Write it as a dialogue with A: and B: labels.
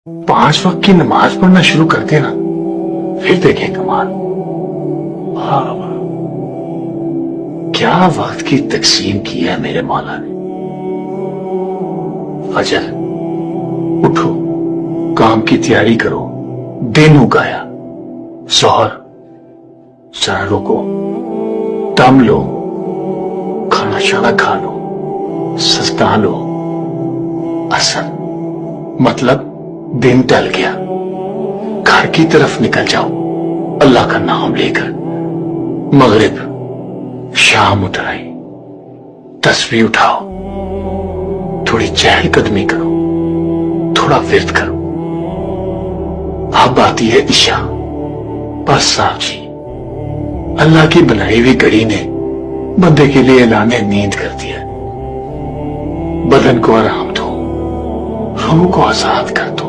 A: 5 वक्त की नमाज पढ़ना शुरू कर देना, फिर देखें कमाल। वाह वाह, क्या वक्त की तकसीम की है मेरे मौला ने। फजर उठो, काम की तैयारी करो, दिन उगाया। जोहर जरा रुको, दम लो, खाना शाना खा लो, सस्ता लो। असर मतलब दिन टल गया, घर की तरफ निकल जाओ अल्लाह का नाम लेकर। मगरिब शाम उठाई, तस्बीह उठाओ, थोड़ी चहलकदमी करो, थोड़ा विर्द करो। अब आती है इशा। बस साहब जी, अल्लाह की बनाई हुई घड़ी ने बंदे के लिए ऐलाने नींद कर दिया। बदन को आराम दो, रूह को आजाद कर दो।